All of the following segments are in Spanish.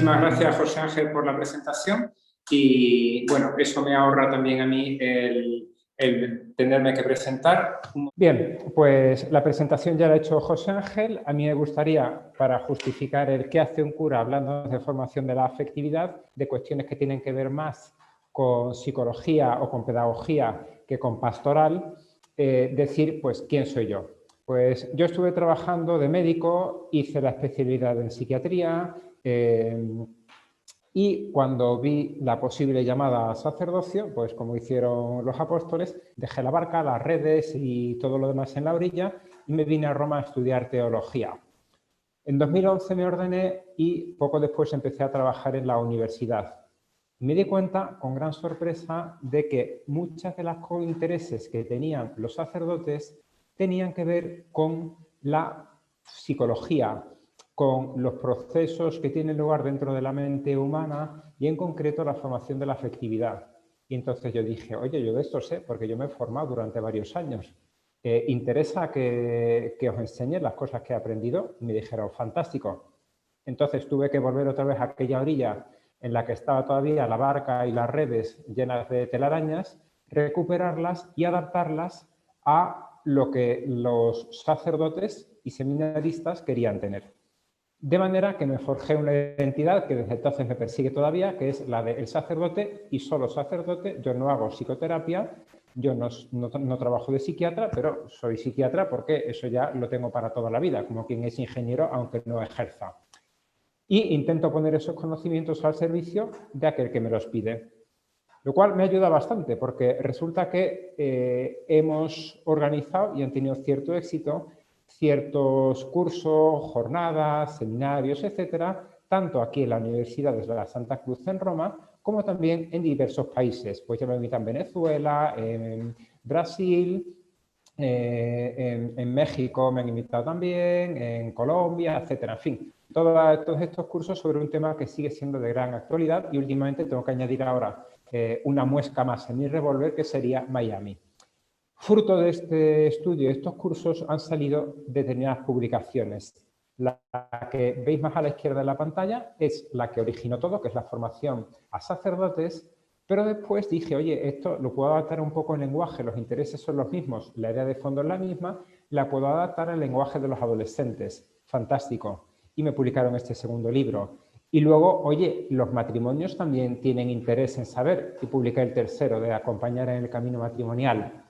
muchísimas gracias, José Ángel, por la presentación y, bueno, eso me ahorra también a mí el tenerme que presentar. Bien, pues la presentación ya la ha hecho José Ángel. A mí me gustaría, para justificar el qué hace un cura hablando de formación de la afectividad, de cuestiones que tienen que ver más con psicología o con pedagogía que con pastoral, decir, pues, ¿quién soy yo? Pues yo estuve trabajando de médico, hice la especialidad en psiquiatría y cuando vi la posible llamada al sacerdocio, pues como hicieron los apóstoles, dejé la barca, las redes y todo lo demás en la orilla y me vine a Roma a estudiar teología. En 2011 me ordené y poco después empecé a trabajar en la universidad. Me di cuenta, con gran sorpresa, de que muchas de las intereses que tenían los sacerdotes tenían que ver con la psicología, con los procesos que tienen lugar dentro de la mente humana y en concreto la formación de la afectividad. Y entonces yo dije, oye, yo de esto sé porque yo me he formado durante varios años. ¿Interesa que os enseñe las cosas que he aprendido? Y me dijeron, fantástico. Entonces tuve que volver otra vez a aquella orilla en la que estaba todavía la barca y las redes llenas de telarañas, recuperarlas y adaptarlas a lo que los sacerdotes y seminaristas querían tener. De manera que me forjé una identidad que desde entonces me persigue todavía, que es la del sacerdote y solo sacerdote. Yo no hago psicoterapia, yo no trabajo de psiquiatra, pero soy psiquiatra porque eso ya lo tengo para toda la vida, como quien es ingeniero aunque no ejerza. Y intento poner esos conocimientos al servicio de aquel que me los pide. Lo cual me ayuda bastante porque resulta que hemos organizado y han tenido cierto éxito ciertos cursos, jornadas, seminarios, etcétera, tanto aquí en la Universidad de la Santa Cruz en Roma, como también en diversos países. Pues ya me invitan en Venezuela, en Brasil, en México me han invitado también, en Colombia, etcétera. En fin, todos estos cursos sobre un tema que sigue siendo de gran actualidad y últimamente tengo que añadir ahora una muesca más en mi revólver que sería Miami. Fruto de este estudio, de estos cursos, han salido determinadas publicaciones. La que veis más a la izquierda de la pantalla es la que originó todo, que es la formación a sacerdotes, pero después dije, oye, esto lo puedo adaptar un poco en lenguaje, los intereses son los mismos, la idea de fondo es la misma, la puedo adaptar al lenguaje de los adolescentes. Fantástico. Y me publicaron este segundo libro. Y luego, oye, los matrimonios también tienen interés en saber, y publiqué el tercero, de acompañar en el camino matrimonial.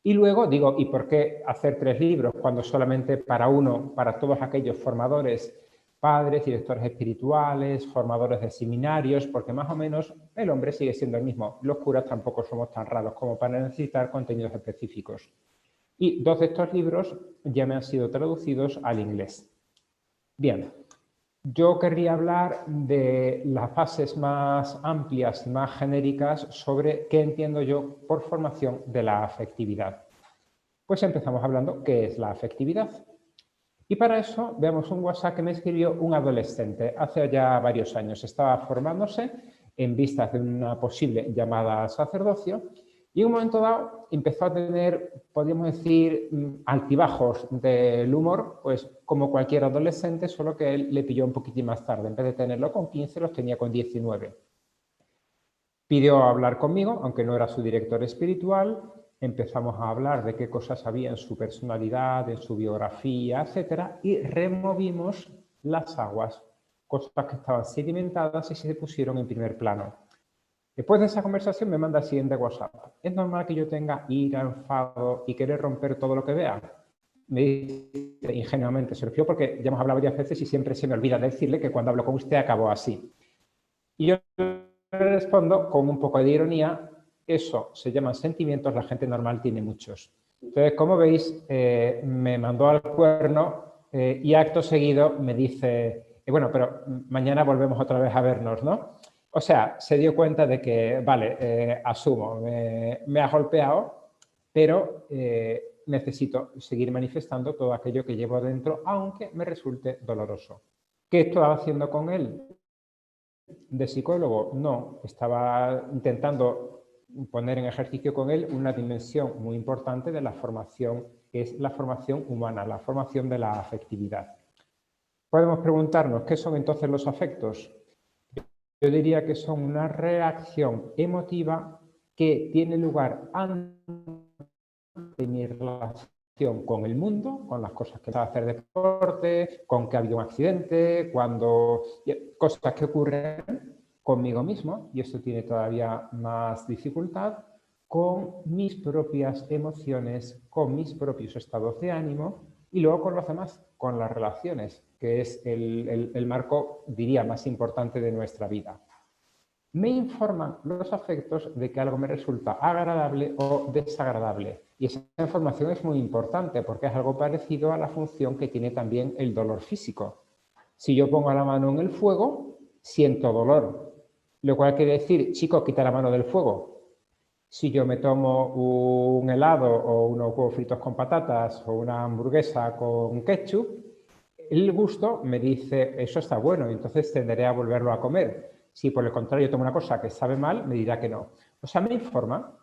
Y luego digo, ¿y por qué hacer 3 libros cuando solamente para uno, para todos aquellos formadores, padres, directores espirituales, formadores de seminarios? Porque más o menos el hombre sigue siendo el mismo. Los curas tampoco somos tan raros como para necesitar contenidos específicos. Y 2 de estos libros ya me han sido traducidos al inglés. Bien, yo querría hablar de las fases más amplias y más genéricas sobre qué entiendo yo por formación de la afectividad. Pues empezamos hablando qué es la afectividad. Y para eso veamos un WhatsApp que me escribió un adolescente hace ya varios años. Estaba formándose en vistas de una posible llamada al sacerdocio y en un momento dado empezó a tener, podríamos decir, altibajos del humor, pues como cualquier adolescente, solo que él le pilló un poquitín más tarde. En vez de tenerlo con 15, los tenía con 19. Pidió hablar conmigo, aunque no era su director espiritual. Empezamos a hablar de qué cosas había en su personalidad, en su biografía, etcétera, y removimos las aguas, cosas que estaban sedimentadas y se pusieron en primer plano. Después de esa conversación me manda el siguiente WhatsApp. ¿Es normal que yo tenga ira, enfado y querer romper todo lo que vea? Me dice ingenuamente, se lo explico porque ya hemos hablado varias veces y siempre se me olvida decirle que cuando hablo con usted acabo así. Y yo le respondo con un poco de ironía, eso se llaman sentimientos, la gente normal tiene muchos. Entonces, como veis, me mandó al cuerno y acto seguido me dice, bueno, pero mañana volvemos otra vez a vernos, ¿no? O sea, se dio cuenta de que, vale, asumo, me ha golpeado, pero necesito seguir manifestando todo aquello que llevo dentro, aunque me resulte doloroso. ¿Qué estaba haciendo con él? ¿De psicólogo? No, estaba intentando poner en ejercicio con él una dimensión muy importante de la formación, que es la formación humana, la formación de la afectividad. Podemos preguntarnos, ¿qué son entonces los afectos? Yo diría que son una reacción emotiva que tiene lugar antes de mi relación con el mundo, con las cosas que va a hacer deporte, con que ha habido un accidente, cosas que ocurren conmigo mismo, y esto tiene todavía más dificultad, con mis propias emociones, con mis propios estados de ánimo y luego con los demás, con las relaciones, que es el marco, diría, más importante de nuestra vida. Me informan los afectos de que algo me resulta agradable o desagradable. Y esa información es muy importante porque es algo parecido a la función que tiene también el dolor físico. Si yo pongo la mano en el fuego, siento dolor, lo cual quiere decir, chico, quita la mano del fuego. Si yo me tomo un helado o unos huevos fritos con patatas o una hamburguesa con ketchup, el gusto me dice, eso está bueno, y entonces tenderé a volverlo a comer. Si por el contrario tomo una cosa que sabe mal, me dirá que no. O sea, me informa,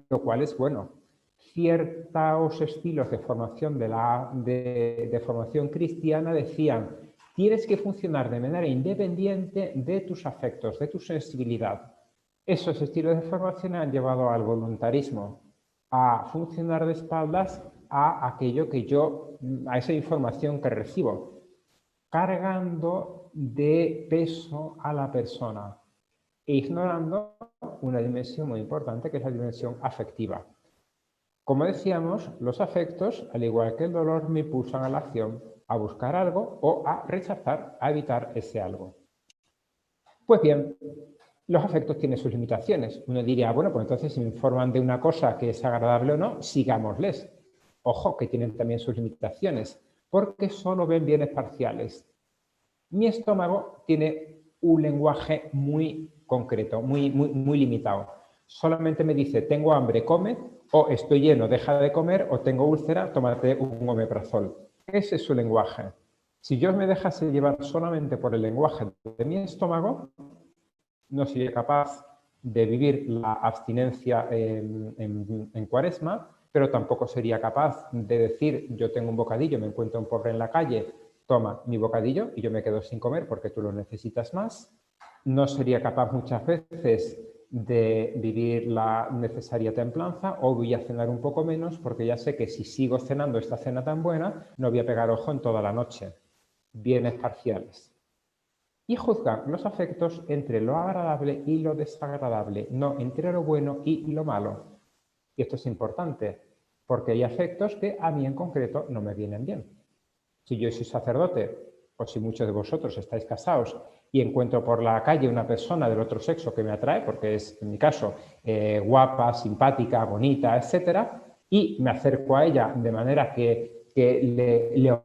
lo cual es bueno. Ciertos estilos de formación, de formación cristiana decían, tienes que funcionar de manera independiente de tus afectos, de tu sensibilidad. Esos estilos de formación han llevado al voluntarismo, a funcionar de espaldas a aquello que yo, a esa información que recibo, cargando de peso a la persona e ignorando una dimensión muy importante que es la dimensión afectiva. Como decíamos, los afectos, al igual que el dolor, me impulsan a la acción, a buscar algo o a rechazar, a evitar ese algo. Pues bien, los afectos tienen sus limitaciones. Uno diría, bueno, pues entonces si me informan de una cosa que es agradable o no, sigámosles. Ojo, que tienen también sus limitaciones, porque solo ven bienes parciales. Mi estómago tiene un lenguaje muy concreto, muy limitado. Solamente me dice, tengo hambre, come, o estoy lleno, deja de comer, o tengo úlcera, tómate un omeprazol. Ese es su lenguaje. Si yo me dejase llevar solamente por el lenguaje de mi estómago, no sería capaz de vivir la abstinencia en Cuaresma, pero tampoco sería capaz de decir, yo tengo un bocadillo, me encuentro un pobre en la calle, toma mi bocadillo y yo me quedo sin comer porque tú lo necesitas más. No sería capaz muchas veces de vivir la necesaria templanza, o voy a cenar un poco menos porque ya sé que si sigo cenando esta cena tan buena, no voy a pegar ojo en toda la noche. Bienes parciales. Y juzgar los afectos entre lo agradable y lo desagradable, no entre lo bueno y lo malo. Y esto es importante, porque hay afectos que a mí en concreto no me vienen bien. Si yo soy sacerdote, o si muchos de vosotros estáis casados y encuentro por la calle una persona del otro sexo que me atrae, porque es, en mi caso, guapa, simpática, bonita, etcétera, y me acerco a ella de manera que le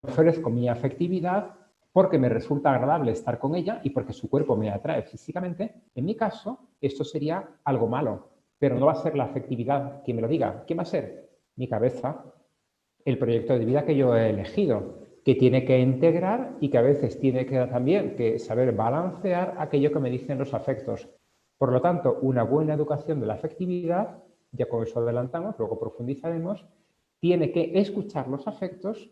ofrezco mi afectividad porque me resulta agradable estar con ella y porque su cuerpo me atrae físicamente, en mi caso, esto sería algo malo, pero no va a ser la afectividad quien me lo diga. ¿Quién va a ser? Mi cabeza, el proyecto de vida que yo he elegido, que tiene que integrar y que a veces tiene que también que saber balancear aquello que me dicen los afectos. Por lo tanto, una buena educación de la afectividad, ya con eso adelantamos, luego profundizaremos, tiene que escuchar los afectos,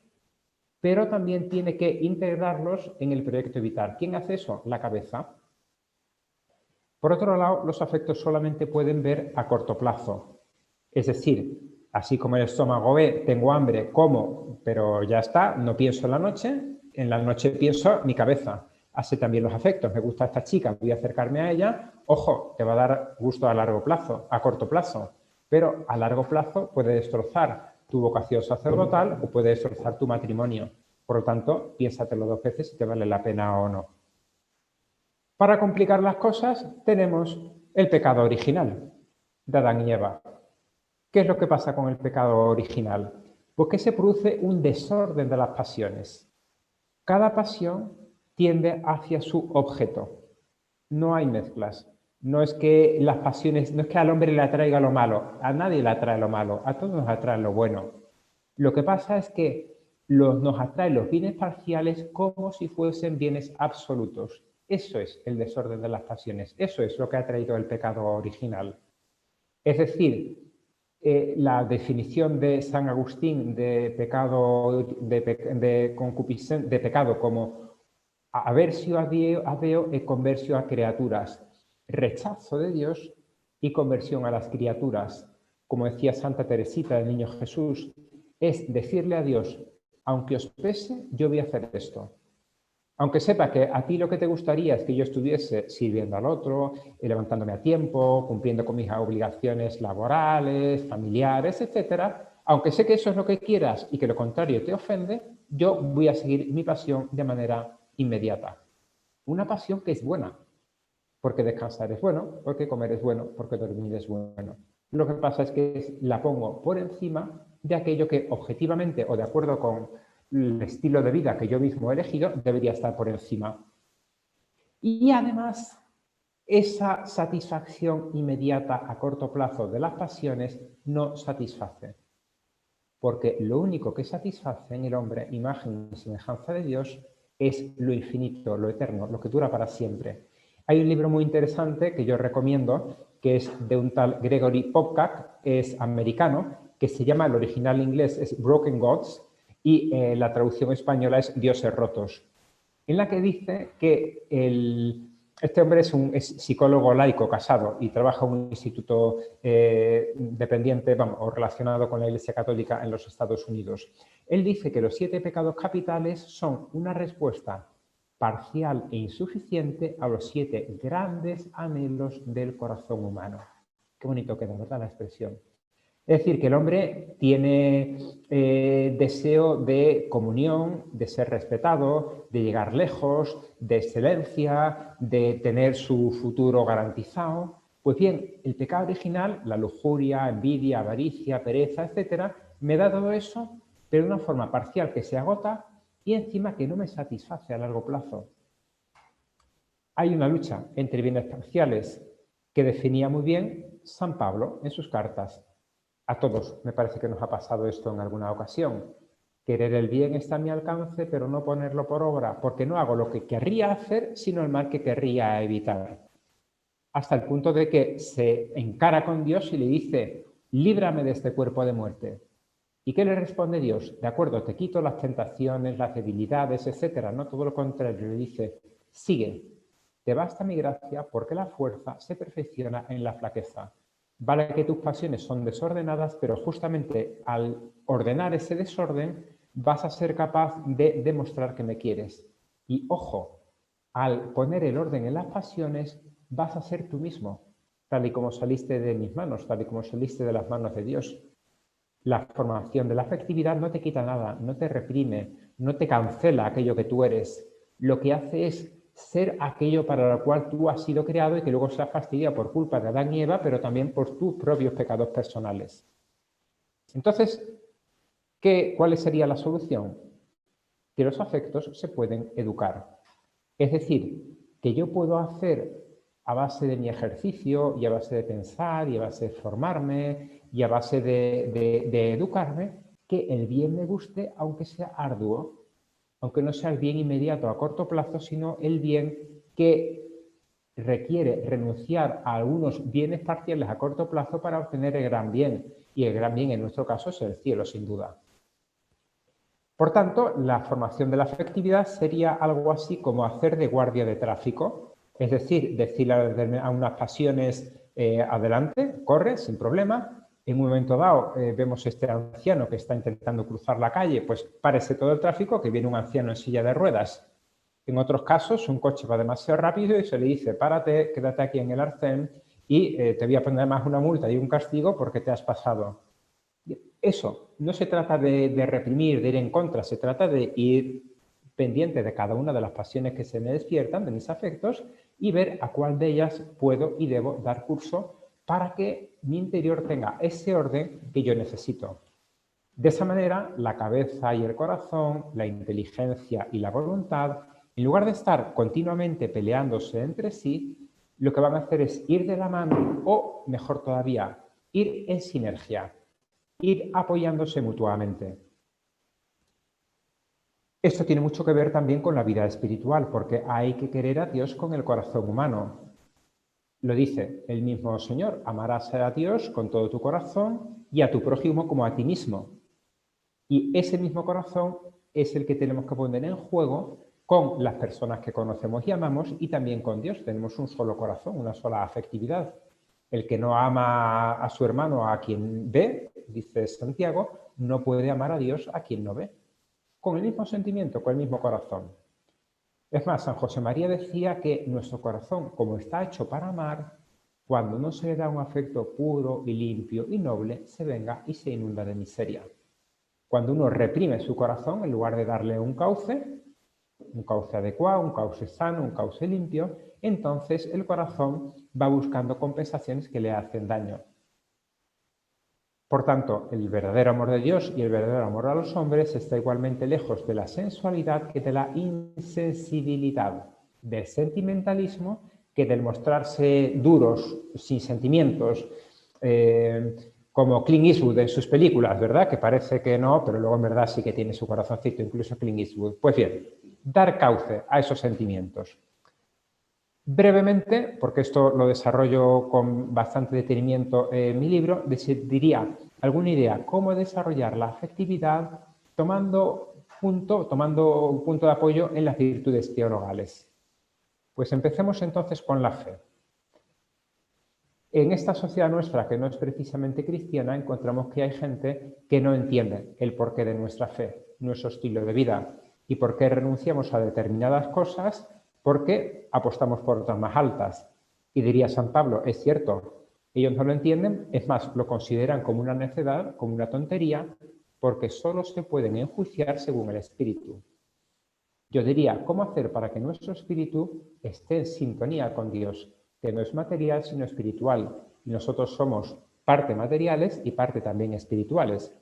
pero también tiene que integrarlos en el proyecto vital. ¿Quién hace eso? La cabeza. Por otro lado, los afectos solamente pueden ver a corto plazo. Es decir, así como el estómago ve, tengo hambre, como, pero ya está, no pienso en la noche pienso mi cabeza. Así también los afectos. Me gusta esta chica, voy a acercarme a ella. Ojo, te va a dar gusto a largo plazo, a corto plazo, pero a largo plazo puede destrozar tu vocación sacerdotal o puede destrozar tu matrimonio. Por lo tanto, piénsatelo dos veces si te vale la pena o no. Para complicar las cosas, tenemos el pecado original de Adán y Eva. ¿Qué es lo que pasa con el pecado original? Pues que se produce un desorden de las pasiones. Cada pasión tiende hacia su objeto. No hay mezclas. No es que las pasiones, no es que al hombre le atraiga lo malo, a nadie le atrae lo malo, a todos nos atrae lo bueno. Lo que pasa es que nos atraen los bienes parciales como si fuesen bienes absolutos. Eso es el desorden de las pasiones. Eso es lo que ha traído el pecado original. Es decir, la definición de San Agustín de pecado, de pecado como Aversio a Deo e conversión a criaturas. Rechazo de Dios y conversión a las criaturas. Como decía Santa Teresita del Niño Jesús, es decirle a Dios, aunque os pese, yo voy a hacer esto. Aunque sepa que a ti lo que te gustaría es que yo estuviese sirviendo al otro, levantándome a tiempo, cumpliendo con mis obligaciones laborales, familiares, etcétera, aunque sé que eso es lo que quieras y que lo contrario te ofende, yo voy a seguir mi pasión de manera inmediata. Una pasión que es buena, porque descansar es bueno, porque comer es bueno, porque dormir es bueno. Lo que pasa es que la pongo por encima de aquello que objetivamente o de acuerdo con el estilo de vida que yo mismo he elegido debería estar por encima. Y además, esa satisfacción inmediata a corto plazo de las pasiones no satisface. Porque lo único que satisface en el hombre, imagen y semejanza de Dios, es lo infinito, lo eterno, lo que dura para siempre. Hay un libro muy interesante que yo recomiendo, que es de un tal Gregory Popcak, es americano, que se llama, el original inglés es Broken Gods, y la traducción española es Dioses rotos, en la que dice que este hombre es psicólogo laico casado y trabaja en un instituto dependiente, o relacionado con la Iglesia Católica en los Estados Unidos. Él dice que los 7 pecados capitales son una respuesta parcial e insuficiente a los 7 grandes anhelos del corazón humano. Qué bonito queda, ¿verdad?, la expresión. Es decir, que el hombre tiene deseo de comunión, de ser respetado, de llegar lejos, de excelencia, de tener su futuro garantizado. Pues bien, el pecado original, la lujuria, envidia, avaricia, pereza, etcétera, me da todo eso, pero de una forma parcial que se agota y encima que no me satisface a largo plazo. Hay una lucha entre bienes parciales que definía muy bien San Pablo en sus cartas. A todos me parece que nos ha pasado esto en alguna ocasión. Querer el bien está a mi alcance, pero no ponerlo por obra, porque no hago lo que querría hacer, sino el mal que querría evitar. Hasta el punto de que se encara con Dios y le dice, líbrame de este cuerpo de muerte. ¿Y qué le responde Dios? De acuerdo, te quito las tentaciones, las debilidades, etcétera. No, todo lo contrario, le dice, sigue, te basta mi gracia porque la fuerza se perfecciona en la flaqueza. Vale que tus pasiones son desordenadas, pero justamente al ordenar ese desorden vas a ser capaz de demostrar que me quieres. Y ojo, al poner el orden en las pasiones vas a ser tú mismo, tal y como saliste de mis manos, tal y como saliste de las manos de Dios. La formación de la afectividad no te quita nada, no te reprime, no te cancela aquello que tú eres. Lo que hace es ser aquello para lo cual tú has sido creado y que luego se ha fastidiado por culpa de Adán y Eva, pero también por tus propios pecados personales. Entonces, ¿cuál sería la solución? Que los afectos se pueden educar. Es decir, que yo puedo hacer a base de mi ejercicio y a base de pensar y a base de formarme y a base de educarme, que el bien me guste aunque sea arduo, aunque no sea el bien inmediato a corto plazo, sino el bien que requiere renunciar a algunos bienes parciales a corto plazo para obtener el gran bien. Y el gran bien en nuestro caso es el cielo, sin duda. Por tanto, la formación de la afectividad sería algo así como hacer de guardia de tráfico, es decir, decirle a unas pasiones adelante, corre, sin problema. En un momento dado vemos este anciano que está intentando cruzar la calle, pues párese todo el tráfico, que viene un anciano en silla de ruedas. En otros casos, un coche va demasiado rápido y se le dice, párate, quédate aquí en el arcén y te voy a poner más una multa y un castigo porque te has pasado. Eso, no se trata de reprimir, de ir en contra, se trata de ir pendiente de cada una de las pasiones que se me despiertan, de mis afectos, y ver a cuál de ellas puedo y debo dar curso para que mi interior tenga ese orden que yo necesito. De esa manera, la cabeza y el corazón, la inteligencia y la voluntad, en lugar de estar continuamente peleándose entre sí, lo que van a hacer es ir de la mano o, mejor todavía, ir en sinergia, ir apoyándose mutuamente. Esto tiene mucho que ver también con la vida espiritual, porque hay que querer a Dios con el corazón humano. Lo dice el mismo Señor, amarás a Dios con todo tu corazón y a tu prójimo como a ti mismo. Y ese mismo corazón es el que tenemos que poner en juego con las personas que conocemos y amamos y también con Dios. Tenemos un solo corazón, una sola afectividad. El que no ama a su hermano a quien ve, dice Santiago, no puede amar a Dios a quien no ve. Con el mismo sentimiento, con el mismo corazón. Es más, San José María decía que nuestro corazón, como está hecho para amar, cuando no se le da un afecto puro y limpio y noble, se venga y se inunda de miseria. Cuando uno reprime su corazón, en lugar de darle un cauce adecuado, un cauce sano, un cauce limpio, entonces el corazón va buscando compensaciones que le hacen daño. Por tanto, el verdadero amor de Dios y el verdadero amor a los hombres está igualmente lejos de la sensualidad que de la insensibilidad, del sentimentalismo que del mostrarse duros, sin sentimientos, como Clint Eastwood en sus películas, ¿verdad? Que parece que no, pero luego en verdad sí que tiene su corazoncito, incluso Clint Eastwood. Pues bien, dar cauce a esos sentimientos. Brevemente, porque esto lo desarrollo con bastante detenimiento en mi libro, diría alguna idea cómo desarrollar la afectividad tomando un punto de apoyo en las virtudes teologales. Pues empecemos entonces con la fe. En esta sociedad nuestra, que no es precisamente cristiana, encontramos que hay gente que no entiende el porqué de nuestra fe, nuestro estilo de vida y por qué renunciamos a determinadas cosas porque apostamos por otras más altas. Y diría San Pablo, es cierto, ellos no lo entienden, es más, lo consideran como una necedad, como una tontería, porque solo se pueden enjuiciar según el espíritu. Yo diría, ¿cómo hacer para que nuestro espíritu esté en sintonía con Dios? Que no es material, sino espiritual. Y nosotros somos parte materiales y parte también espirituales.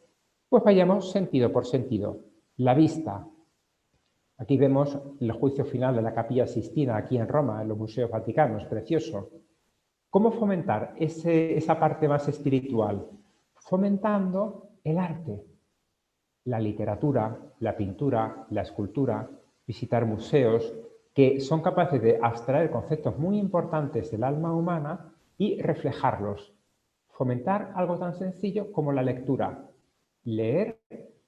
Pues vayamos sentido por sentido. La vista. Aquí vemos el juicio final de la Capilla Sixtina, aquí en Roma, en los Museos Vaticanos, precioso. ¿Cómo fomentar esa parte más espiritual? Fomentando el arte, la literatura, la pintura, la escultura, visitar museos, que son capaces de abstraer conceptos muy importantes del alma humana y reflejarlos. Fomentar algo tan sencillo como la lectura. Leer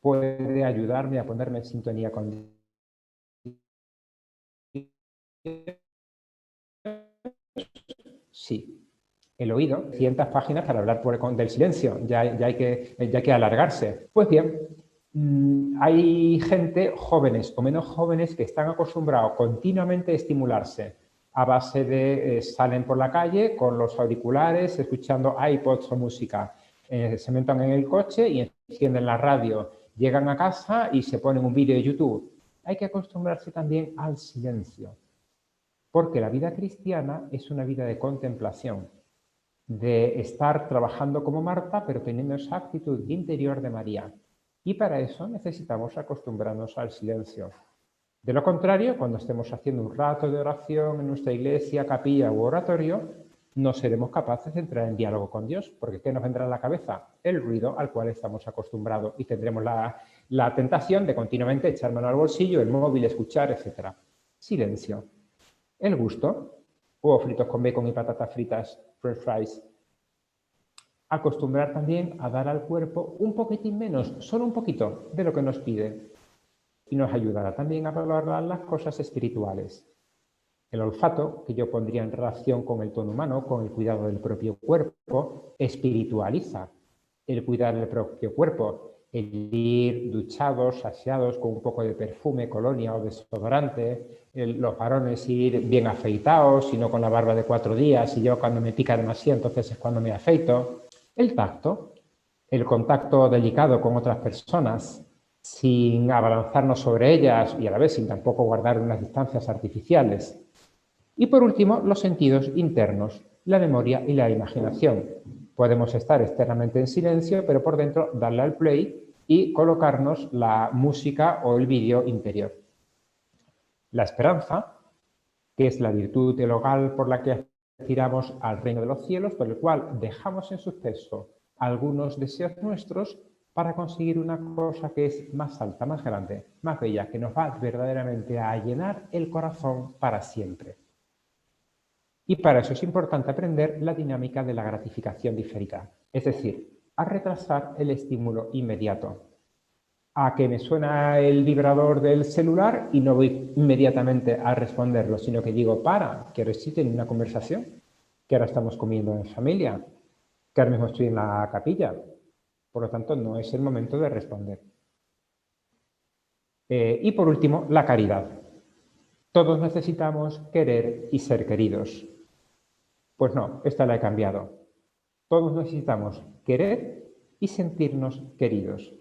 puede ayudarme a ponerme en sintonía con Dios. Sí. El oído, 100 páginas para hablar del silencio, ya hay que alargarse. Pues bien, hay gente, jóvenes o menos jóvenes, que están acostumbrados continuamente a estimularse a base de salen por la calle con los auriculares, escuchando iPods o música. Se montan en el coche y encienden la radio. Llegan a casa y se ponen un vídeo de YouTube. Hay que acostumbrarse también al silencio, porque la vida cristiana es una vida de contemplación, de estar trabajando como Marta, pero teniendo esa actitud interior de María. Y para eso necesitamos acostumbrarnos al silencio. De lo contrario, cuando estemos haciendo un rato de oración en nuestra iglesia, capilla u oratorio, no seremos capaces de entrar en diálogo con Dios, porque ¿qué nos vendrá a la cabeza? El ruido al cual estamos acostumbrados y tendremos la tentación de continuamente echar mano al bolsillo, el móvil, escuchar, etc. Silencio. El gusto, huevos fritos con bacon y patatas fritas, french fries. Acostumbrar también a dar al cuerpo un poquitín menos, solo un poquito, de lo que nos pide. Y nos ayudará también a valorar las cosas espirituales. El olfato, que yo pondría en relación con el tono humano, con el cuidado del propio cuerpo, espiritualiza el cuidar del propio cuerpo. El ir duchados, aseados, con un poco de perfume, colonia o desodorante, los varones ir bien afeitados y no con la barba de 4 días, y yo cuando me pica demasiado entonces es cuando me afeito. El tacto, el contacto delicado con otras personas, sin abalanzarnos sobre ellas y a la vez sin tampoco guardar unas distancias artificiales. Y por último, los sentidos internos, la memoria y la imaginación. Podemos estar externamente en silencio, pero por dentro darle al play y colocarnos la música o el vídeo interior. La esperanza, que es la virtud teologal por la que aspiramos al reino de los cielos, por el cual dejamos en suspenso algunos deseos nuestros para conseguir una cosa que es más alta, más grande, más bella, que nos va verdaderamente a llenar el corazón para siempre. Y para eso es importante aprender la dinámica de la gratificación diferida, es decir, a retrasar el estímulo inmediato, a que me suena el vibrador del celular y no voy inmediatamente a responderlo, sino que digo, que ahora estoy en una conversación, que ahora estamos comiendo en familia, que ahora mismo estoy en la capilla. Por lo tanto, no es el momento de responder. Y por último, la caridad. Todos necesitamos querer y ser queridos. Pues no, esta la he cambiado. Todos necesitamos querer y sentirnos queridos.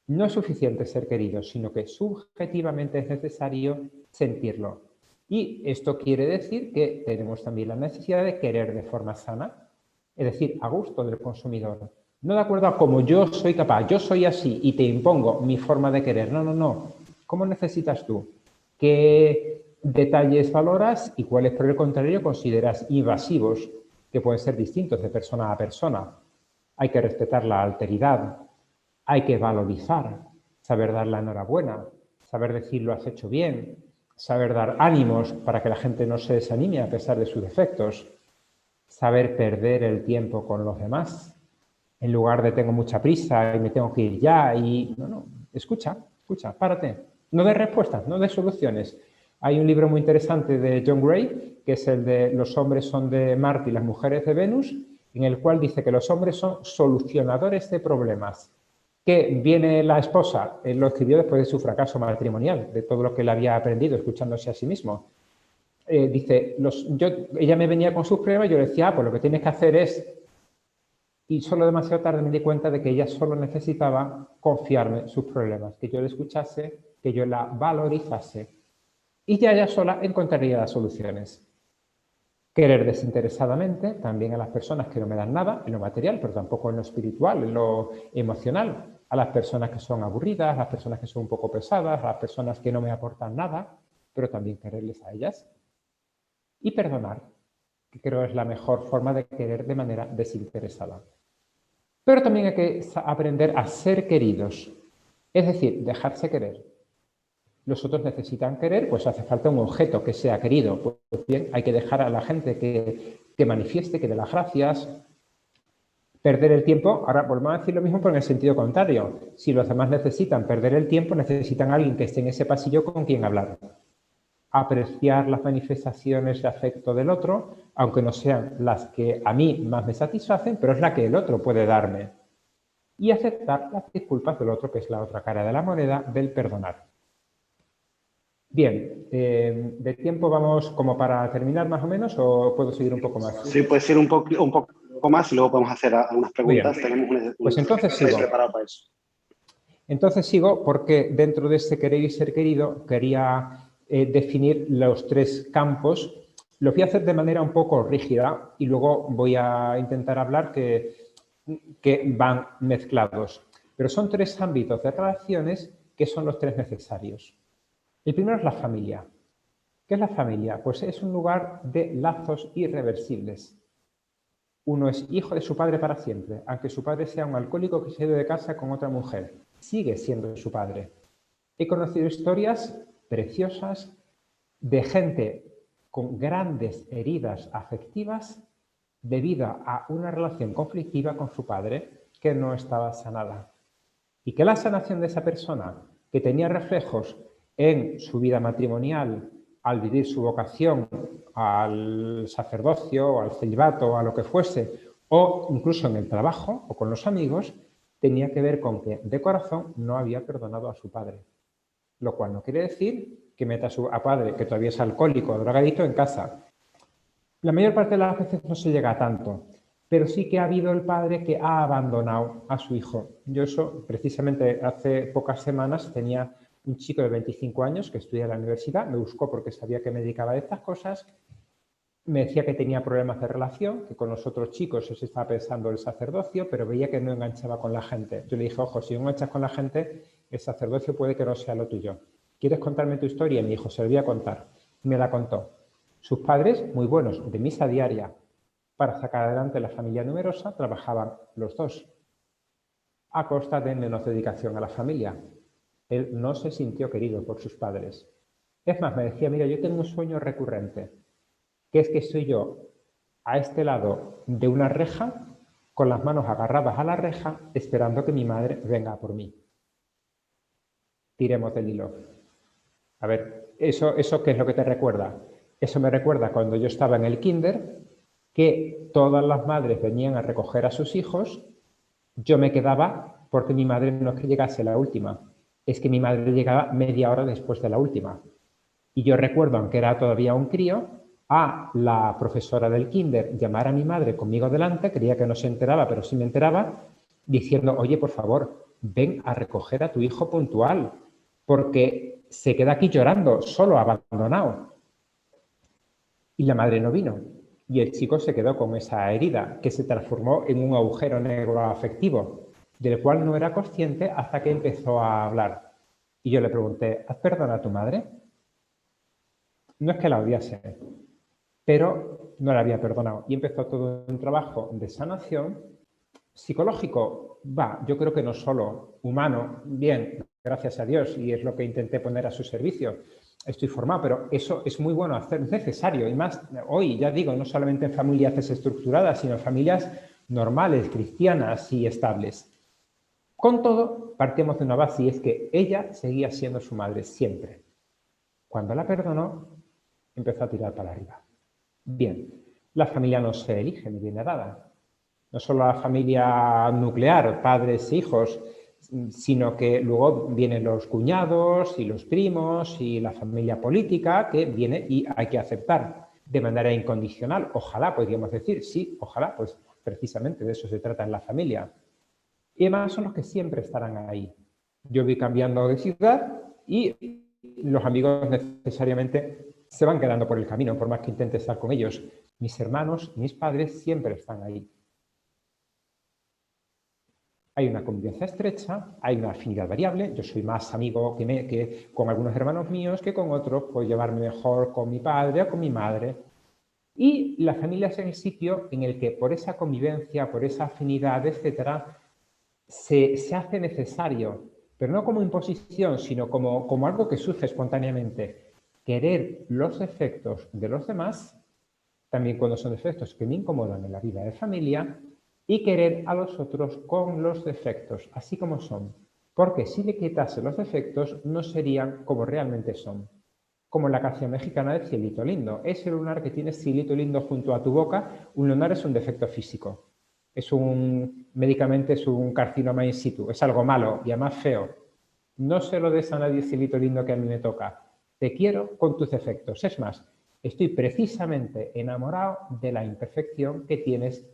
No es suficiente ser queridos, sino que subjetivamente es necesario sentirlo. Y esto quiere decir que tenemos también la necesidad de querer de forma sana, es decir, a gusto del consumidor. No de acuerdo a cómo yo soy capaz, yo soy así y te impongo mi forma de querer. No, no, no. ¿Cómo necesitas tú? ¿Qué detalles valoras y cuáles, por el contrario, consideras invasivos, que pueden ser distintos de persona a persona? Hay que respetar la alteridad, hay que valorizar, saber dar la enhorabuena, saber decir lo has hecho bien, saber dar ánimos para que la gente no se desanime a pesar de sus defectos, saber perder el tiempo con los demás, en lugar de tengo mucha prisa y me tengo que ir ya y... No, escucha, párate. No des respuestas, no des soluciones. Hay un libro muy interesante de John Gray, que es el de Los hombres son de Marte y las mujeres de Venus, en el cual dice que los hombres son solucionadores de problemas. Que viene la esposa, él lo escribió después de su fracaso matrimonial, de todo lo que él había aprendido escuchándose a sí mismo. Dice, ella me venía con sus problemas y yo le decía, pues lo que tienes que hacer es... Y solo demasiado tarde me di cuenta de que ella solo necesitaba confiarme sus problemas, que yo le escuchase, que yo la valorizase y ya ella sola encontraría las soluciones. Querer desinteresadamente también a las personas que no me dan nada en lo material, pero tampoco en lo espiritual, en lo emocional. A las personas que son aburridas, a las personas que son un poco pesadas, a las personas que no me aportan nada, pero también quererles a ellas. Y perdonar, que creo es la mejor forma de querer de manera desinteresada. Pero también hay que aprender a ser queridos, es decir, dejarse querer. Los otros necesitan querer, pues hace falta un objeto que sea querido. Pues bien, hay que dejar a la gente que manifieste, que dé las gracias. Perder el tiempo, ahora volvemos a decir lo mismo, pero en el sentido contrario. Si los demás necesitan perder el tiempo, necesitan a alguien que esté en ese pasillo con quien hablar. Apreciar las manifestaciones de afecto del otro, aunque no sean las que a mí más me satisfacen, pero es la que el otro puede darme. Y aceptar las disculpas del otro, que es la otra cara de la moneda del perdonar. Bien, ¿de tiempo vamos como para terminar más o menos o puedo seguir un poco más? Sí, puede ser un poco más y luego podemos hacer algunas preguntas. Tenemos un entonces sigo. preparado para eso. Entonces sigo porque dentro de este querer y ser querido quería definir los tres campos. Lo voy a hacer de manera un poco rígida y luego voy a intentar hablar que van mezclados. Pero son tres ámbitos de relaciones que son los tres necesarios. El primero es la familia. ¿Qué es la familia? Pues es un lugar de lazos irreversibles. Uno es hijo de su padre para siempre, aunque su padre sea un alcohólico que se ha ido de casa con otra mujer. Sigue siendo su padre. He conocido historias preciosas de gente con grandes heridas afectivas debido a una relación conflictiva con su padre que no estaba sanada. Y que la sanación de esa persona, que tenía reflejos en su vida matrimonial, al vivir su vocación al sacerdocio, o al celibato, o a lo que fuese, o incluso en el trabajo o con los amigos, tenía que ver con que de corazón no había perdonado a su padre. Lo cual no quiere decir que meta a padre, que todavía es alcohólico o drogadito, en casa. La mayor parte de las veces no se llega a tanto, pero sí que ha habido el padre que ha abandonado a su hijo. Yo eso, precisamente hace pocas semanas, tenía un chico de 25 años que estudia en la universidad, me buscó porque sabía que me dedicaba a estas cosas, me decía que tenía problemas de relación, que con los otros chicos se estaba pensando el sacerdocio, pero veía que no enganchaba con la gente. Yo le dije, ojo, si no enganchas con la gente, el sacerdocio puede que no sea lo tuyo. ¿Quieres contarme tu historia? Y me dijo, se lo voy a contar. Y me la contó. Sus padres, muy buenos, de misa diaria. Para sacar adelante la familia numerosa, trabajaban los dos, a costa de menos dedicación a la familia. Él no se sintió querido por sus padres. Es más, me decía, mira, yo tengo un sueño recurrente, que es que estoy yo a este lado de una reja, con las manos agarradas a la reja, esperando que mi madre venga por mí. tiremos del hilo. A ver, ¿eso qué es lo que te recuerda? Eso me recuerda cuando yo estaba en el kinder, que todas las madres venían a recoger a sus hijos, yo me quedaba porque mi madre no es que llegase la última, es que mi madre llegaba media hora después de la última. Y yo recuerdo, aunque era todavía un crío, a la profesora del kinder llamar a mi madre conmigo delante, creía que no se enteraba, pero sí me enteraba, diciendo, oye, por favor, ven a recoger a tu hijo puntual, porque se queda aquí llorando, solo, abandonado. Y la madre no vino. Y el chico se quedó con esa herida, que se transformó en un agujero negro afectivo, del cual no era consciente hasta que empezó a hablar. Y yo le pregunté, ¿has perdonado a tu madre? No es que la odiase, pero no la había perdonado. Y empezó todo un trabajo de sanación psicológico. Yo creo que no solo humano, bien, gracias a Dios, y es lo que intenté poner a su servicio. Estoy formado, pero eso es muy bueno hacer, es necesario, y más hoy, ya digo, no solamente en familias desestructuradas, sino en familias normales, cristianas y estables. Con todo, partimos de una base, y es que ella seguía siendo su madre siempre. Cuando la perdonó, empezó a tirar para arriba. Bien, la familia no se elige ni viene dada. No solo la familia nuclear, padres e hijos, sino que luego vienen los cuñados y los primos y la familia política que viene y hay que aceptar de manera incondicional. Ojalá, podríamos decir, sí, ojalá, pues precisamente de eso se trata en la familia. Y además son los que siempre estarán ahí. Yo voy cambiando de ciudad y los amigos necesariamente se van quedando por el camino, por más que intente estar con ellos. Mis hermanos, mis padres siempre están ahí. Hay una convivencia estrecha, hay una afinidad variable. Yo soy más amigo que con algunos hermanos míos que con otros, puedo llevarme mejor con mi padre o con mi madre. Y la familia es el sitio en el que por esa convivencia, por esa afinidad, etcétera, se hace necesario, pero no como imposición, sino como algo que surge espontáneamente, querer los defectos de los demás, también cuando son defectos que me incomodan en la vida de familia, y querer a los otros con los defectos, así como son. Porque si le quitase los defectos, no serían como realmente son. Como la canción mexicana de Cielito Lindo. Ese lunar que tienes Cielito Lindo junto a tu boca, un lunar es un defecto físico. Médicamente es un carcinoma in situ, es algo malo y además feo. No se lo des a nadie, Cielito Lindo, que a mí me toca. Te quiero con tus defectos. Es más, estoy precisamente enamorado de la imperfección que tienes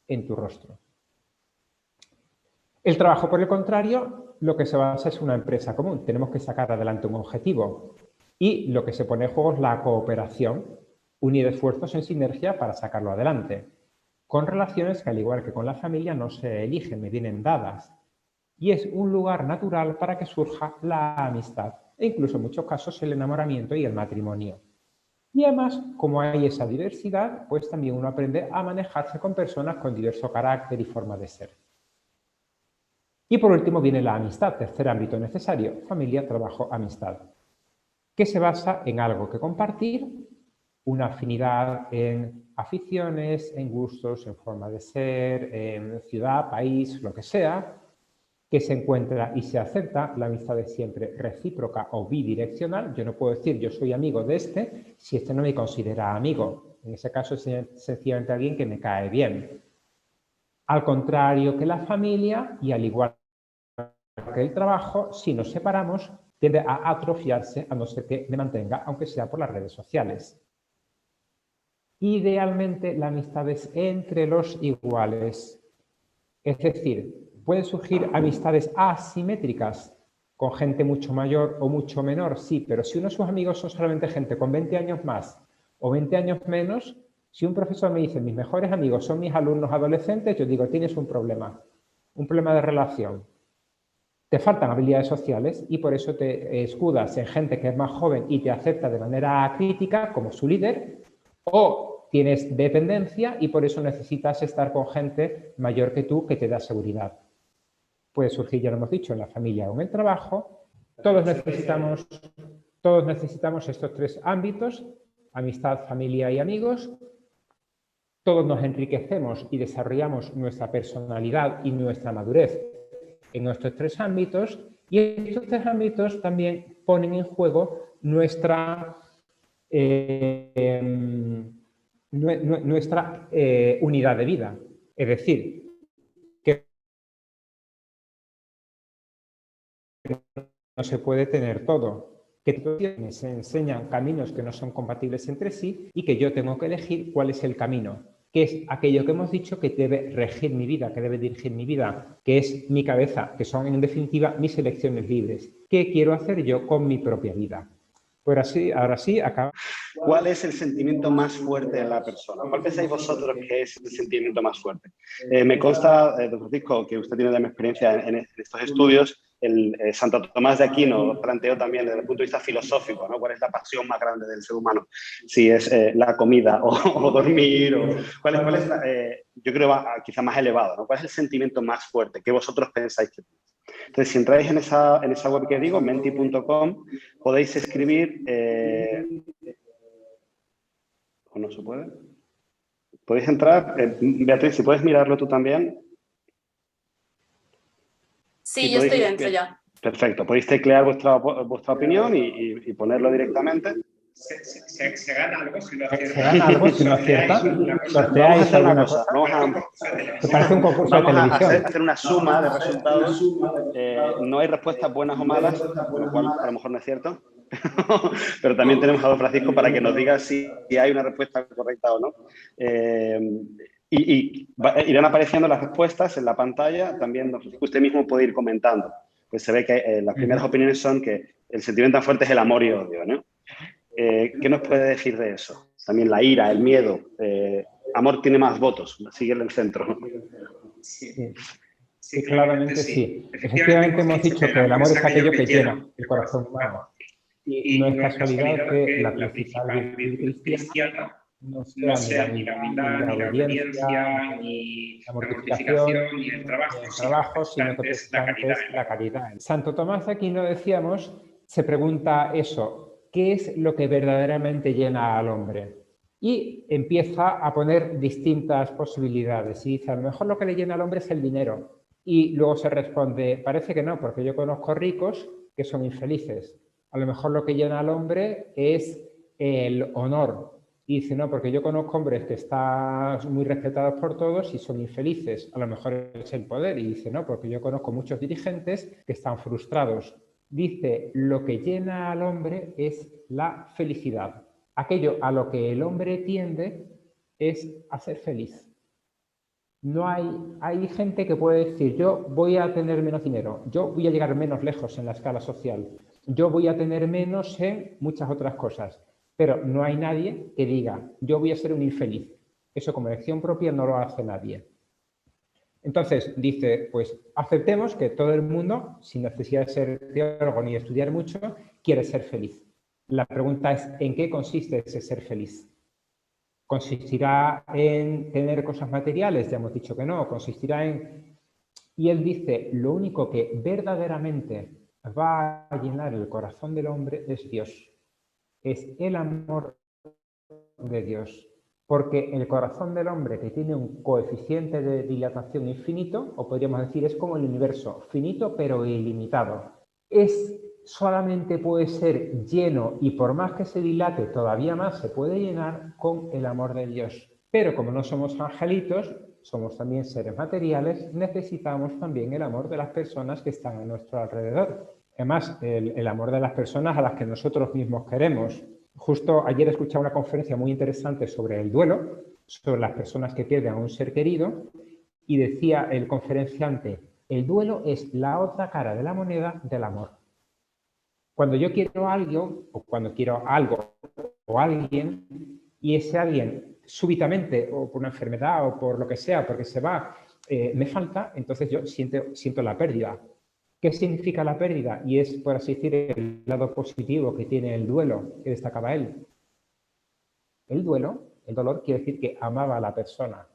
en tu rostro. El trabajo, por el contrario, lo que se basa es una empresa común. Tenemos que sacar adelante un objetivo y lo que se pone en juego es la cooperación, unir esfuerzos en sinergia para sacarlo adelante, con relaciones que, al igual que con la familia, no se eligen, me vienen dadas. Y es un lugar natural para que surja la amistad e incluso en muchos casos el enamoramiento y el matrimonio. Y además, como hay esa diversidad, pues también uno aprende a manejarse con personas con diverso carácter y forma de ser. Y por último viene la amistad, tercer ámbito necesario, familia, trabajo, amistad, que se basa en algo que compartir, una afinidad en aficiones, en gustos, en forma de ser, en ciudad, país, lo que sea, que se encuentra y se acepta. La amistad es siempre recíproca o bidireccional. Yo no puedo decir yo soy amigo de este si este no me considera amigo. En ese caso es sencillamente alguien que me cae bien. Al contrario que la familia y al igual que el trabajo, si nos separamos, tiende a atrofiarse a no ser que me mantenga, aunque sea por las redes sociales. Idealmente la amistad es entre los iguales. Es decir, pueden surgir amistades asimétricas con gente mucho mayor o mucho menor, sí, pero si uno de sus amigos son solamente gente con 20 años más o 20 años menos, si un profesor me dice mis mejores amigos son mis alumnos adolescentes, yo digo tienes un problema de relación. Te faltan habilidades sociales y por eso te escudas en gente que es más joven y te acepta de manera crítica como su líder, o tienes dependencia y por eso necesitas estar con gente mayor que tú que te da seguridad. Puede surgir, ya lo hemos dicho, en la familia o en el trabajo. Todos necesitamos estos tres ámbitos, amistad, familia y amigos. Todos nos enriquecemos y desarrollamos nuestra personalidad y nuestra madurez en nuestros tres ámbitos Y estos tres ámbitos también ponen en juego nuestra unidad de vida. Es decir, que no se puede tener todo, que se enseñan caminos que no son compatibles entre sí y que yo tengo que elegir cuál es el camino, que es aquello que hemos dicho que debe regir mi vida, que debe dirigir mi vida, que es mi cabeza, que son en definitiva mis elecciones libres. ¿Qué quiero hacer yo con mi propia vida? Pues así, ahora sí, acaba. ¿Cuál es el sentimiento más fuerte de la persona? ¿Cuál pensáis vosotros que es el sentimiento más fuerte? Me consta, don Francisco, que usted tiene también experiencia en estos estudios. Santo Tomás de Aquino planteó también desde el punto de vista filosófico, ¿no? ¿Cuál es la pasión más grande del ser humano? Si es la comida o dormir, o cuál es yo creo quizá más elevado, ¿no? ¿Cuál es el sentimiento más fuerte que vosotros pensáis que tenéis? Entonces, si entráis en esa web que digo, menti.com, podéis escribir... ¿O no se puede? Podéis entrar. Beatriz, si puedes mirarlo tú también. Sí, yo estoy dentro ya. Perfecto. Podéis teclear vuestra opinión y ponerlo directamente. Se gana algo si lo acierta. ¿Se gana algo si lo acierta? Vamos a hacer una cosa. ¿Te parece un concurso de televisión? Vamos a hacer una suma de resultados. No hay respuestas buenas o malas, lo cual a lo mejor no es cierto. Pero también tenemos a don Francisco para que nos diga si hay una respuesta correcta o no. Irán apareciendo las respuestas en la pantalla. También usted mismo puede ir comentando. Pues se ve que las primeras opiniones son que el sentimiento tan fuerte es el amor y odio, ¿no? ¿Qué nos puede decir de eso? También la ira, el miedo. Amor tiene más votos, sigue en el centro. Sí, claramente sí. Efectivamente hemos dicho que el amor es aquello que llena el corazón humano. Y no es casualidad que la principal virtud cristiana no sea ni la obediencia, ni la mortificación, ni el trabajo, sino que precisamente es la caridad. Santo Tomás de Aquino, decíamos, se pregunta eso, ¿qué es lo que verdaderamente llena al hombre? Y empieza a poner distintas posibilidades. Y dice, a lo mejor lo que le llena al hombre es el dinero. Y luego se responde, parece que no, porque yo conozco ricos que son infelices. A lo mejor lo que llena al hombre es el honor. Y dice, no, porque yo conozco hombres que están muy respetados por todos y son infelices. A lo mejor es el poder. Y dice, no, porque yo conozco muchos dirigentes que están frustrados. Dice, lo que llena al hombre es la felicidad. Aquello a lo que el hombre tiende es a ser feliz. No hay gente que puede decir, yo voy a tener menos dinero, yo voy a llegar menos lejos en la escala social, yo voy a tener menos en muchas otras cosas, pero no hay nadie que diga, yo voy a ser un infeliz. Eso como elección propia no lo hace nadie. Entonces dice, pues aceptemos que todo el mundo, sin necesidad de ser teólogo ni estudiar mucho, quiere ser feliz. La pregunta es, ¿en qué consiste ese ser feliz? ¿Consistirá en tener cosas materiales? Ya hemos dicho que no. ¿Consistirá en...? Y él dice, lo único que verdaderamente va a llenar el corazón del hombre es Dios. Es el amor de Dios. Porque el corazón del hombre, que tiene un coeficiente de dilatación infinito, o podríamos decir, es como el universo, finito pero ilimitado. Solamente puede ser lleno y por más que se dilate todavía más se puede llenar con el amor de Dios. Pero como no somos angelitos, somos también seres materiales, necesitamos también el amor de las personas que están a nuestro alrededor. Además, el amor de las personas a las que nosotros mismos queremos. Justo ayer escuché una conferencia muy interesante sobre el duelo, sobre las personas que pierden a un ser querido, y decía el conferenciante, el duelo es la otra cara de la moneda del amor. Cuando yo quiero a alguien, o cuando quiero algo o alguien, y ese alguien súbitamente, o por una enfermedad, o por lo que sea, porque se va, me falta, entonces yo siento la pérdida. ¿Qué significa la pérdida? Y es, por así decir, el lado positivo que tiene el duelo, que destacaba él. El duelo, el dolor, quiere decir que amaba a la persona.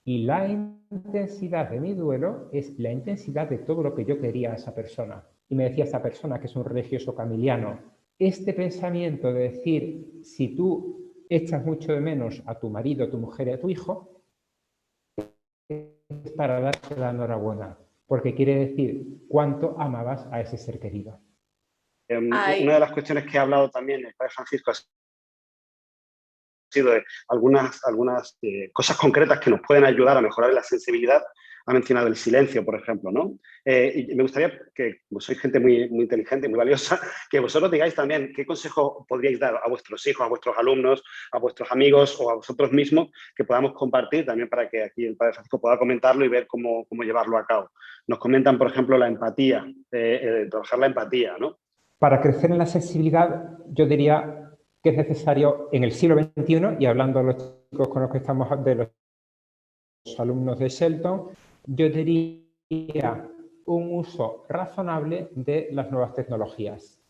Y la intensidad de mi duelo es la intensidad de todo lo que yo quería a esa persona. Y me decía esta persona, que es un religioso camiliano, este pensamiento de decir, si tú echas mucho de menos a tu marido, a tu mujer y a tu hijo, es para darte la enhorabuena. porque quiere decir cuánto amabas a ese ser querido. Una de las cuestiones que ha hablado también el padre Francisco ha sido de algunas cosas concretas que nos pueden ayudar a mejorar la sensibilidad. Ha mencionado el silencio, por ejemplo, ¿no? Y me gustaría que, como sois gente muy, muy inteligente y muy valiosa, que vosotros digáis también qué consejo podríais dar a vuestros hijos, a vuestros alumnos, a vuestros amigos o a vosotros mismos que podamos compartir también para que aquí el padre Francisco pueda comentarlo y ver cómo llevarlo a cabo. Nos comentan, por ejemplo, la empatía, trabajar la empatía, ¿no? Para crecer en la sensibilidad, yo diría que es necesario en el siglo XXI, y hablando de los chicos con los que estamos, de los alumnos de Shelton, yo diría un uso razonable de las nuevas tecnologías.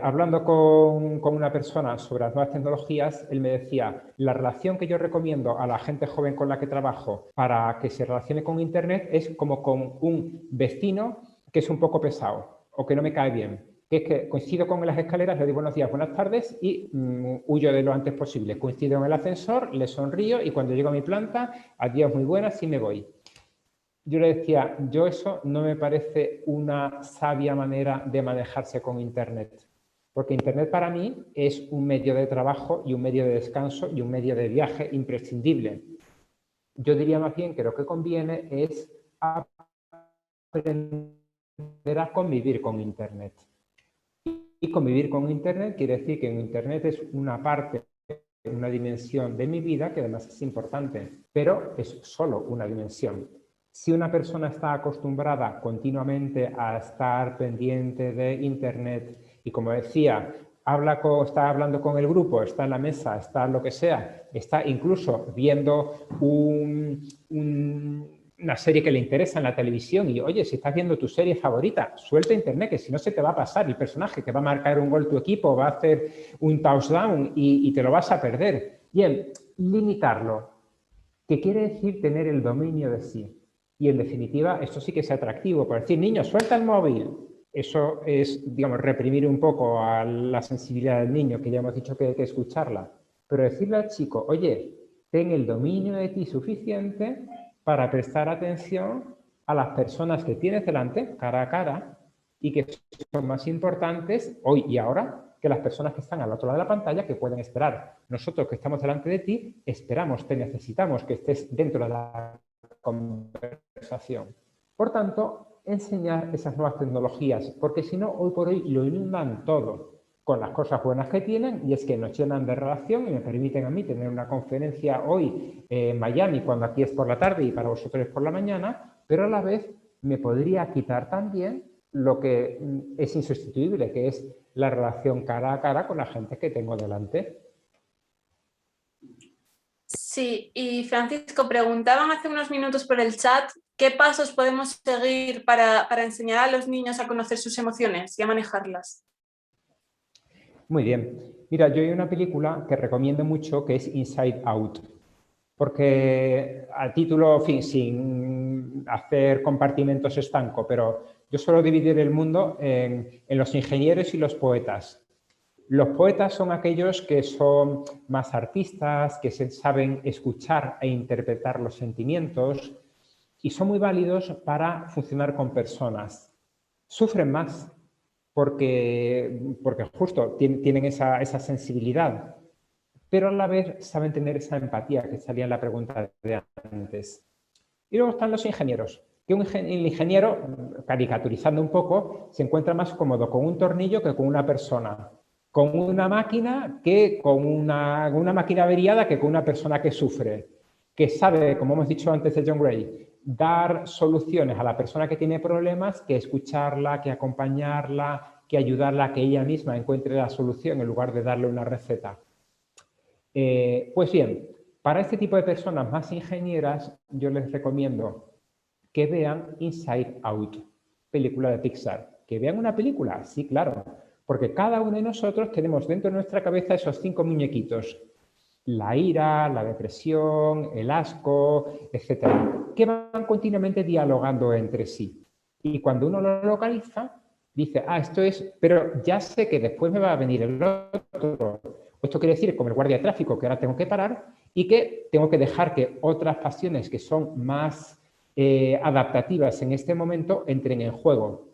Hablando con una persona sobre las nuevas tecnologías, él me decía, la relación que yo recomiendo a la gente joven con la que trabajo para que se relacione con Internet es como con un vecino que es un poco pesado o que no me cae bien, que es que coincido con las escaleras, le digo buenos días, buenas tardes y huyo de lo antes posible. Coincido en el ascensor, le sonrío y cuando llego a mi planta, adiós, muy buenas y me voy. Yo le decía, yo eso no me parece una sabia manera de manejarse con Internet, porque Internet para mí es un medio de trabajo y un medio de descanso y un medio de viaje imprescindible. Yo diría más bien que lo que conviene es aprender a convivir con Internet. Y convivir con Internet quiere decir que Internet es una parte, una dimensión de mi vida que además es importante, pero es solo una dimensión. Si una persona está acostumbrada continuamente a estar pendiente de Internet y, como decía, está hablando con el grupo, está en la mesa, está lo que sea, está incluso viendo una serie que le interesa en la televisión y, oye, si estás viendo tu serie favorita, suelta Internet, que si no se te va a pasar el personaje, que va a marcar un gol tu equipo, va a hacer un touchdown y te lo vas a perder. Bien, limitarlo, que quiere decir tener el dominio de sí. Y, en definitiva, esto sí que es atractivo. Por decir, niños, suelta el móvil. Eso es, digamos, reprimir un poco a la sensibilidad del niño, que ya hemos dicho que hay que escucharla. Pero decirle al chico, oye, ten el dominio de ti suficiente para prestar atención a las personas que tienes delante, cara a cara, y que son más importantes hoy y ahora que las personas que están al otro lado de la pantalla, que pueden esperar. Nosotros que estamos delante de ti, esperamos, te necesitamos que estés dentro de la conversación. Por tanto, enseñar esas nuevas tecnologías, porque si no, hoy por hoy lo inundan todo con las cosas buenas que tienen, y es que nos llenan de relación y me permiten a mí tener una conferencia hoy en Miami, cuando aquí es por la tarde y para vosotros es por la mañana, pero a la vez me podría quitar también lo que es insustituible, que es la relación cara a cara con la gente que tengo delante. Sí, y Francisco, preguntaban hace unos minutos por el chat qué pasos podemos seguir para enseñar a los niños a conocer sus emociones y a manejarlas. Muy bien. Mira, yo hay una película que recomiendo mucho que es Inside Out, porque a título, en fin, sin hacer compartimentos estanco, pero yo suelo dividir el mundo en los ingenieros y los poetas. Los poetas son aquellos que son más artistas, que saben escuchar e interpretar los sentimientos y son muy válidos para funcionar con personas. Sufren más porque justo tienen esa sensibilidad, pero a la vez saben tener esa empatía que salía en la pregunta de antes. Y luego están los ingenieros, que el ingeniero, caricaturizando un poco, se encuentra más cómodo con un tornillo que con una persona, con una máquina que con una máquina averiada que con una persona que sufre, que sabe, como hemos dicho antes de John Gray, dar soluciones a la persona que tiene problemas, que escucharla, que acompañarla, que ayudarla a que ella misma encuentre la solución en lugar de darle una receta. Pues bien, para este tipo de personas más ingenieras, yo les recomiendo que vean Inside Out, película de Pixar. ¿Que vean una película? Sí, claro, porque cada uno de nosotros tenemos dentro de nuestra cabeza esos 5 muñequitos. La ira, la depresión, el asco, etcétera, que van continuamente dialogando entre sí. Y cuando uno lo localiza, dice, esto es, pero ya sé que después me va a venir el otro. Esto quiere decir, como el guardia de tráfico, que ahora tengo que parar y que tengo que dejar que otras pasiones que son más adaptativas en este momento entren en juego.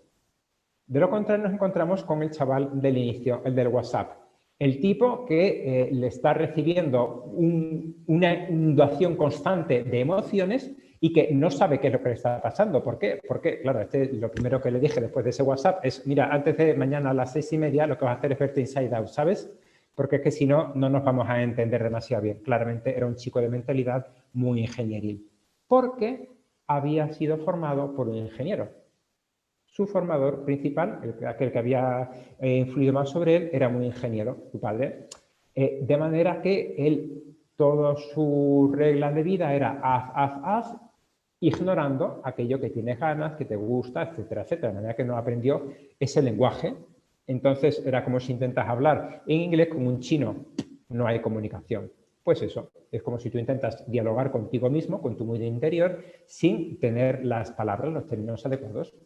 De lo contrario, nos encontramos con el chaval del inicio, el del WhatsApp. El tipo que le está recibiendo una inundación constante de emociones y que no sabe qué es lo que le está pasando. ¿Por qué? Porque, claro, lo primero que le dije después de ese WhatsApp es, mira, antes de mañana a las 6:30 lo que vas a hacer es verte Inside Out, ¿sabes? Porque es que si no, no nos vamos a entender demasiado bien. Claramente era un chico de mentalidad muy ingenieril. Porque había sido formado por un ingeniero. Su formador principal, aquel que había influido más sobre él, era muy ingeniero, su padre. De manera que él, toda su regla de vida era haz, ignorando aquello que tienes ganas, que te gusta, etcétera, etcétera. De manera que no aprendió ese lenguaje. Entonces era como si intentas hablar en inglés con un chino. No hay comunicación. Pues eso, es como si tú intentas dialogar contigo mismo, con tu mundo interior, sin tener las palabras, los términos adecuados.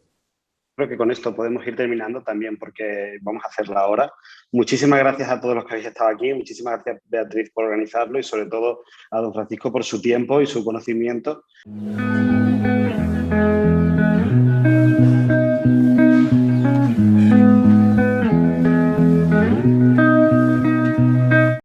Creo que con esto podemos ir terminando también porque vamos a hacerla ahora. Muchísimas gracias a todos los que habéis estado aquí. Muchísimas gracias, Beatriz, por organizarlo y sobre todo a don Francisco por su tiempo y su conocimiento.